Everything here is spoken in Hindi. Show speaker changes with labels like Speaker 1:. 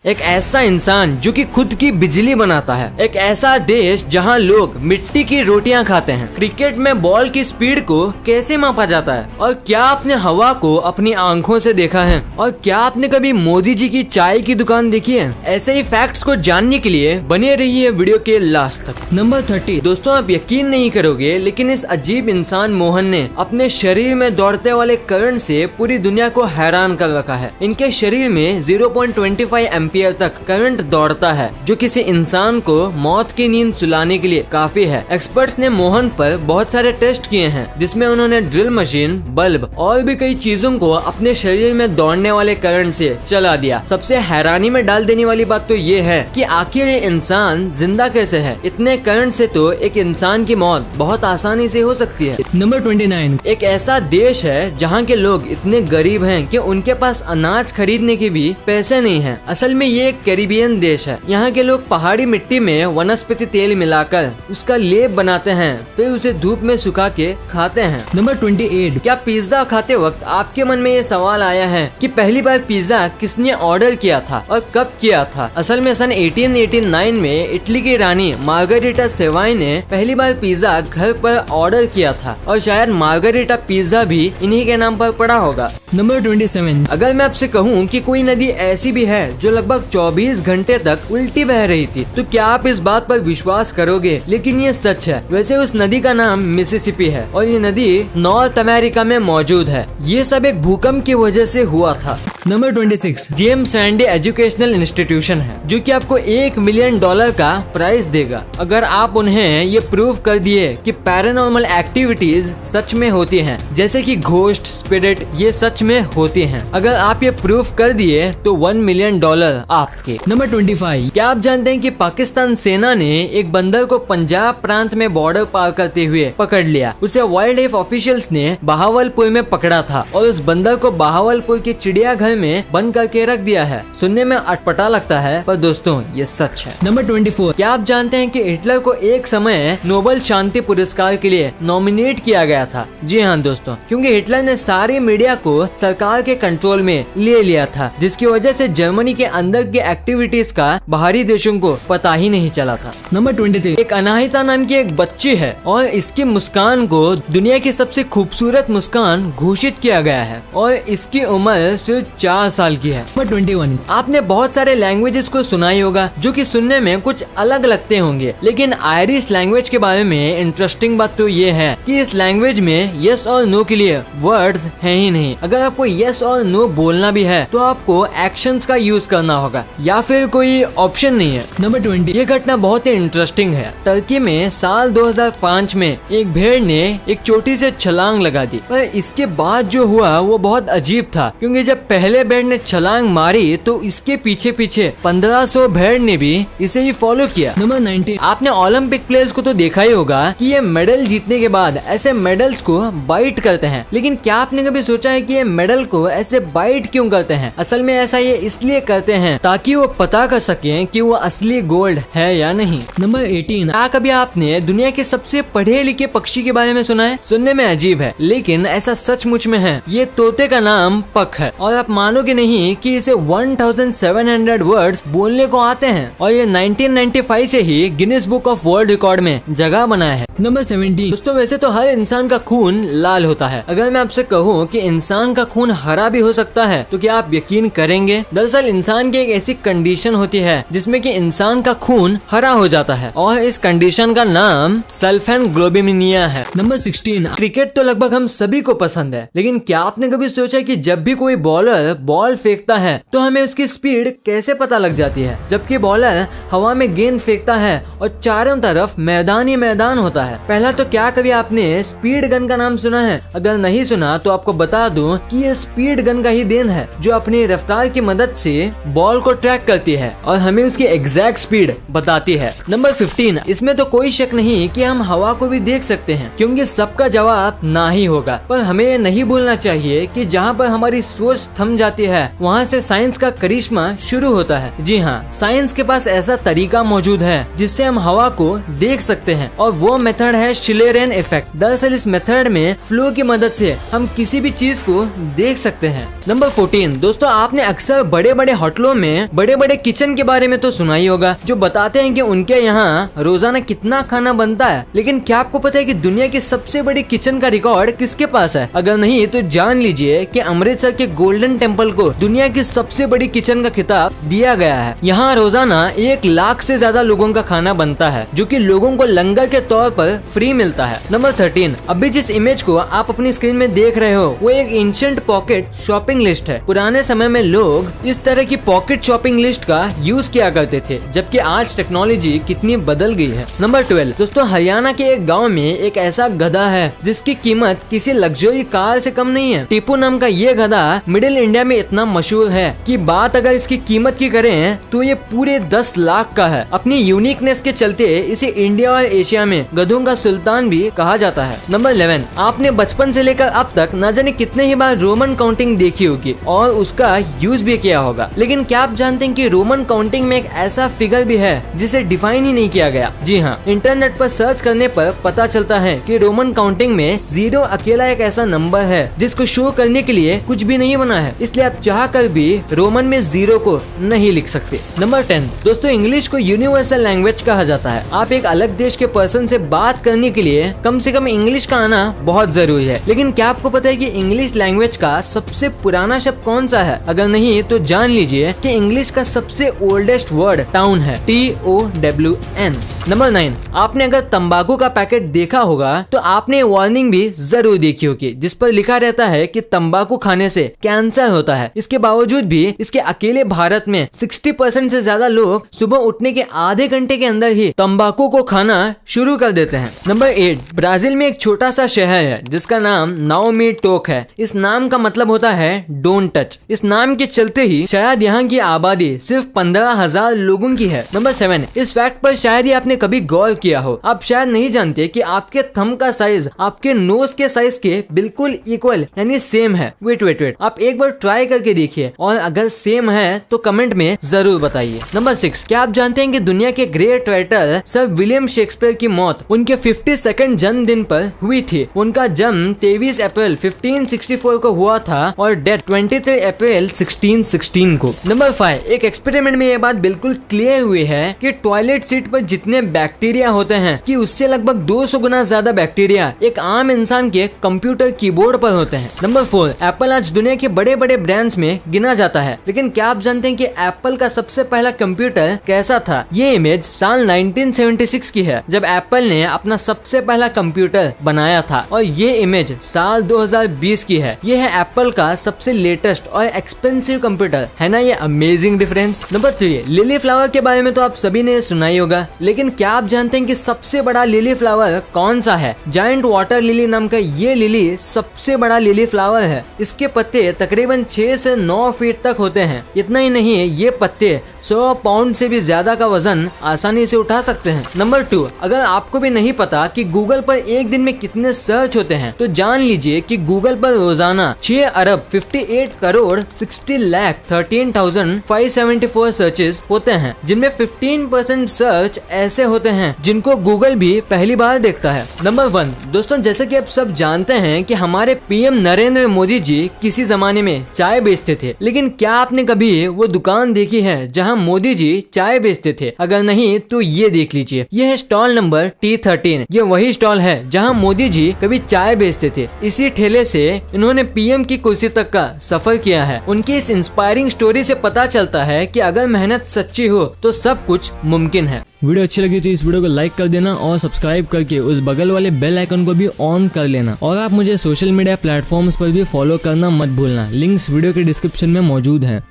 Speaker 1: एक ऐसा इंसान जो कि खुद की बिजली बनाता है। एक ऐसा देश जहां लोग मिट्टी की रोटियां खाते हैं। क्रिकेट में बॉल की स्पीड को कैसे मापा जाता है? और क्या आपने हवा को अपनी आंखों से देखा है? और क्या आपने कभी मोदी जी की चाय की दुकान देखी है? ऐसे ही फैक्ट्स को जानने के लिए बने रहिए वीडियो के लास्ट तक। नंबर 30। दोस्तों, आप यकीन नहीं करोगे, लेकिन इस अजीब इंसान मोहन ने अपने शरीर में दौड़ते वाले करंट से पूरी दुनिया को हैरान कर रखा है। इनके शरीर में 0.25 एम्पियर तक करंट दौड़ता है, जो किसी इंसान को मौत की नींद सुलाने के लिए काफी है। एक्सपर्ट्स ने मोहन पर बहुत सारे टेस्ट किए हैं, जिसमें उन्होंने ड्रिल मशीन, बल्ब और भी कई चीजों को अपने शरीर में दौड़ने वाले करंट से चला दिया। सबसे हैरानी में डाल देने वाली बात तो ये है कि आखिर ये इंसान जिंदा कैसे है? इतने करंट से तो एक इंसान की मौत बहुत आसानी से हो सकती है।
Speaker 2: नंबर 29।
Speaker 1: एक ऐसा देश है जहाँ के लोग इतने गरीब हैं कि उनके पास अनाज खरीदने के भी पैसे नहीं हैं। असल में ये एक कैरिबियन देश है। यहाँ के लोग पहाड़ी मिट्टी में वनस्पति तेल मिलाकर उसका लेप बनाते हैं, फिर उसे धूप में सुखा के खाते हैं।
Speaker 2: नंबर 28।
Speaker 1: क्या पिज्जा खाते वक्त आपके मन में ये सवाल आया है कि पहली बार पिज्जा किसने ऑर्डर किया था और कब किया था? असल में सन 1889 में इटली की रानी मार्गरेटा सेवाई ने पहली बार पिज्जा घर पर ऑर्डर किया था, और शायद मार्गरेटा पिज्जा भी इन्हीं के नाम पर पड़ा होगा।
Speaker 2: नंबर 27।
Speaker 1: अगर मैं आपसे कहूँ कि कोई नदी ऐसी भी है जो लगभग 24 घंटे तक उल्टी बह रही थी, तो क्या आप इस बात पर विश्वास करोगे? लेकिन ये सच है। वैसे उस नदी का नाम मिसिसिपी है और ये नदी नॉर्थ अमेरिका में मौजूद है। ये सब एक भूकंप की वजह से हुआ था।
Speaker 2: Number 26।
Speaker 1: James Randy educational institution है, जो कि आपको $1 मिलियन का प्राइज देगा अगर आप उन्हें ये प्रूव कर दिए कि पैरानॉर्मल एक्टिविटीज सच में होती हैं, जैसे कि घोस्ट, स्पिरिट, ये सच में होती हैं। अगर आप ये प्रूफ कर दिए तो $1 मिलियन आपके।
Speaker 2: नंबर 25।
Speaker 1: क्या आप जानते हैं कि पाकिस्तान सेना ने एक बंदर को पंजाब प्रांत में बॉर्डर पार करते हुए पकड़ लिया? उसे वाइल्ड लाइफ ऑफिशियल्स ने बहावलपुर में पकड़ा था और उस बंदर को बहावलपुर के चिड़ियाघर में बंद करके रख दिया है। सुनने में अटपटा लगता है, पर दोस्तों ये सच है।
Speaker 2: नंबर 24।
Speaker 1: क्या आप जानते हैं कि हिटलर को एक समय नोबेल शांति पुरस्कार के लिए नॉमिनेट किया गया था? जी हाँ दोस्तों, क्योंकि हिटलर ने सारी मीडिया को सरकार के कंट्रोल में ले लिया था, जिसकी वजह से जर्मनी के अंदर की एक्टिविटीज का बाहरी देशों को पता ही नहीं चला था।
Speaker 2: नंबर 23।
Speaker 1: एक अनाहिता नाम की एक बच्ची है और इसकी मुस्कान को दुनिया की सबसे खूबसूरत मुस्कान घोषित किया गया है और इसकी उम्र सिर्फ 4 साल की है।
Speaker 2: नंबर 21।
Speaker 1: आपने बहुत सारे लैंग्वेजेस को सुना ही होगा जो कि सुनने में कुछ अलग लगते होंगे, लेकिन आयरिश लैंग्वेज के बारे में इंटरेस्टिंग बात तो ये है कि इस लैंग्वेज में यस और नो के लिए वर्ड्स हैं ही नहीं। अगर आपको यस और नो बोलना भी है तो आपको एक्शंस का यूज करना होगा या फिर कोई ऑप्शन नहीं है।
Speaker 2: नंबर 20।
Speaker 1: ये घटना बहुत ही इंटरेस्टिंग है। टर्की में साल 2005 में एक भेड़ ने एक चोटी से छलांग लगा दी, पर इसके बाद जो हुआ वो बहुत अजीब था, क्योंकि जब पहले भेड़ ने छलांग मारी तो इसके पीछे पीछे 1500 भेड़ ने भी इसे ही फॉलो किया।
Speaker 2: नंबर 19।
Speaker 1: आपने ओलंपिक प्लेयर्स को तो देखा ही होगा कि ये मेडल जीतने के बाद ऐसे मेडल्स को बाइट करते हैं, लेकिन क्या आपने कभी सोचा है कि ये मेडल को ऐसे बाइट क्यों करते हैं? असल में ऐसा ये इसलिए करते हैं ताकि वो पता कर सकें कि वो असली गोल्ड है या नहीं।
Speaker 2: नंबर 18।
Speaker 1: क्या कभी आपने दुनिया के सबसे पढ़े लिखे पक्षी के बारे में सुना है? सुनने में अजीब है, लेकिन ऐसा सचमुच में है। ये तोते का नाम पक है और आप मानोगे नहीं कि इसे 1700 वर्ड्स बोलने को आते हैं और ये 1995 से ही Guinness book of world record में जगह बनाया है।
Speaker 2: नंबर 17।
Speaker 1: दोस्तों, वैसे तो हर इंसान का खून लाल होता है। अगर मैं आपसे कहूँ कि इंसान का खून हरा भी हो सकता है तो क्या आप यकीन करेंगे? दरअसल इंसान की एक ऐसी कंडीशन होती है जिसमें कि इंसान का खून हरा हो जाता है और इस कंडीशन का नाम सल्फेनग्लोबिनिमिया है।
Speaker 2: नंबर 16।
Speaker 1: क्रिकेट तो लगभग हम सभी को पसंद है, लेकिन क्या आपने कभी सोचा कि जब भी कोई बॉलर बॉल फेंकता है तो हमें उसकी स्पीड कैसे पता लग जाती है? जबकि बॉलर हवा में गेंद फेंकता है और चारों तरफ मैदान ही मैदान होता है। पहला तो क्या कभी आपने स्पीड गन का नाम सुना है? अगर नहीं सुना तो आपको बता दूं कि ये स्पीड गन का ही देन है, जो अपनी रफ्तार की मदद से बॉल को ट्रैक करती है और हमें उसकी एग्जैक्ट स्पीड बताती है। नंबर 15। इसमें तो कोई शक नहीं कि हम हवा को भी देख सकते हैं, क्योंकि सबका जवाब ना ही होगा। पर हमें ये नहीं भूलना चाहिए कि जहाँ पर हमारी सोच थम जाती है वहाँ से साइंस का करिश्मा शुरू होता है। जी हाँ, साइंस के पास ऐसा तरीका मौजूद है जिससे हम हवा को देख सकते हैं और वो मेथड है शिलेरेन इफेक्ट। दरअसल इस मेथड में फ्लो की मदद से हम किसी भी चीज को देख सकते हैं। नंबर 14। दोस्तों, आपने अक्सर बड़े बड़े होटलों वीडियो में बड़े बड़े किचन के बारे में तो सुना ही होगा, जो बताते हैं कि उनके यहाँ रोजाना कितना खाना बनता है। लेकिन क्या आपको पता है कि दुनिया की सबसे बड़ी किचन का रिकॉर्ड किसके पास है? अगर नहीं तो जान लीजिए कि अमृतसर के गोल्डन टेम्पल को दुनिया की सबसे बड़ी किचन का खिताब दिया गया है। यहाँ रोजाना 1 लाख से ज्यादा लोगों का खाना बनता है, जो कि लोगों को लंगर के तौर पर फ्री मिलता है। नंबर 13, अभी जिस इमेज को आप अपनी स्क्रीन में देख रहे हो वो एक एंशिएंट पॉकेट शॉपिंग लिस्ट है। पुराने समय में लोग इस तरह की पॉकेट शॉपिंग लिस्ट का यूज किया करते थे, जबकि आज टेक्नोलॉजी कितनी बदल गई है। नंबर 12, दोस्तों हरियाणा के एक गाँव में एक ऐसा गधा है जिसकी कीमत किसी लग्जरी कार से कम नहीं है। टीपू नाम का ये गधा मिडिल इंडिया में इतना मशहूर है कि बात अगर इसकी कीमत की करें तो ये पूरे 10 लाख का है। अपनी यूनिकनेस के चलते इसे इंडिया और एशिया में गधों का सुल्तान भी कहा जाता है। नंबर 11, आपने बचपन से लेकर अब तक न जाने कितने ही बार रोमन काउंटिंग देखी होगी और उसका यूज भी किया होगा। लेकिन क्या आप जानते हैं कि रोमन काउंटिंग में एक ऐसा फिगर भी है जिसे डिफाइन ही नहीं किया गया? जी हाँ, इंटरनेट पर सर्च करने पर पता चलता है कि रोमन काउंटिंग में 0 अकेला एक ऐसा नंबर है जिसको शो करने के लिए कुछ भी नहीं बना है, इसलिए आप चाह कर भी रोमन में 0 को नहीं लिख सकते। नंबर 10, दोस्तों इंग्लिश को यूनिवर्सल लैंग्वेज कहा जाता है। आप एक अलग देश के पर्सन से बात करने के लिए कम से कम इंग्लिश का आना बहुत जरूरी है। लेकिन क्या आपको पता है कि इंग्लिश लैंग्वेज का सबसे पुराना शब्द कौन सा है? अगर नहीं तो जान लीजिए कि इंग्लिश का सबसे ओल्डेस्ट वर्ड टाउन है, TOWN। नंबर 9, आपने अगर तंबाकू का पैकेट देखा होगा तो आपने वार्निंग भी जरूर देखी होगी, जिस पर लिखा रहता है कि तंबाकू खाने से कैंसर होता है। इसके बावजूद भी इसके अकेले भारत में 60% से ज्यादा लोग सुबह उठने के आधे घंटे के अंदर ही तंबाकू को खाना शुरू कर देते हैं। नंबर 8, ब्राजील में एक छोटा सा शहर है जिसका नाम नाओमी टोक है। इस नाम का मतलब होता है डोंट टच। इस नाम के चलते ही शायद यहाँ की आबादी सिर्फ 15,000 लोगों की है। नंबर 7, इस फैक्ट पर शायद ही आपने कभी गौर किया हो। आप शायद नहीं जानते कि आपके थंब का साइज आपके नोज के साइज के बिल्कुल इक्वल यानी सेम है। वेट, आप एक बार ट्राई करके देखिए और अगर सेम है तो कमेंट में जरूर बताइए। नंबर 6, क्या आप जानते हैं कि दुनिया के great writer sir William Shakespeare की मौत उनके 52nd जन्मदिन पर हुई थी। उनका जन्म 23 अप्रैल 1564 को हुआ था और डेथ 23 अप्रैल 1616 को। नंबर 5, एक एक्सपेरिमेंट में ये बात बिल्कुल क्लियर हुई है कि टॉयलेट सीट पर जितने बैक्टीरिया होते हैं कि उससे लगभग 200 गुना ज्यादा बैक्टीरिया एक आम इंसान के कंप्यूटर कीबोर्ड पर होते हैं। नंबर 4, एप्पल आज दुनिया के बड़े बड़े ब्रांड्स में गिना जाता है। लेकिन क्या आप जानते हैं कि एप्पल का सबसे पहला कंप्यूटर कैसा था? ये इमेज साल 1976 की है, जब एप्पल ने अपना सबसे पहला कंप्यूटर बनाया था, और ये इमेज साल 2020 की है। ये है एप्पल का सबसे लेटेस्ट और एक्सपेंसिव कंप्यूटर। है ना ये amazing difference? Number 3, lily flower के बारे में तो आप सभी ने सुना ही होगा, लेकिन क्या आप जानते हैं कि सबसे बड़ा लिली फ्लावर कौन सा है? जायंट वाटर लिली नाम का ये लिली सबसे बड़ा लिली फ्लावर है। इसके पत्ते तकरीबन 6 से 9 फीट तक होते हैं। इतना ही नहीं, ये पत्ते 100 पाउंड से भी ज्यादा का वजन आसानी से उठा सकते हैं। नंबर 2, अगर आपको भी नहीं पता कि गूगल पर एक दिन में कितने सर्च होते हैं तो जान लीजिए कि गूगल पर रोजाना 6 अरब 58 करोड़ 60 लाख 13,574 सर्चेस होते हैं, जिनमें 15% सर्च ऐसे होते हैं जिनको गूगल भी पहली बार देखता है। नंबर 1, दोस्तों जैसे कि आप सब जानते हैं कि हमारे पीएम नरेंद्र मोदी जी किसी जमाने में चाय बेचते थे, लेकिन क्या आपने कभी वो दुकान देखी है जहां मोदी जी चाय बेचते थे? अगर नहीं तो ये देख लीजिए, ये है स्टॉल नंबर T13। ये वही स्टॉल है जहां मोदी जी कभी चाय बेचते थे। इसी ठेले से इन्होंने पीएम की कुर्सी तक का सफर किया है। उनकी इस इंस्पायरिंग स्टोरी से पता चलता है कि अगर मेहनत सच्ची हो तो सब कुछ मुमकिन है।
Speaker 2: वीडियो अच्छी लगी तो इस वीडियो को लाइक कर देना और सब्सक्राइब करके उस बगल वाले बेल आइकन को भी ऑन कर लेना। और आप मुझे सोशल मीडिया प्लेटफॉर्म्स पर भी फॉलो करना मत भूलना। लिंक्स वीडियो के डिस्क्रिप्शन में मौजूद हैं।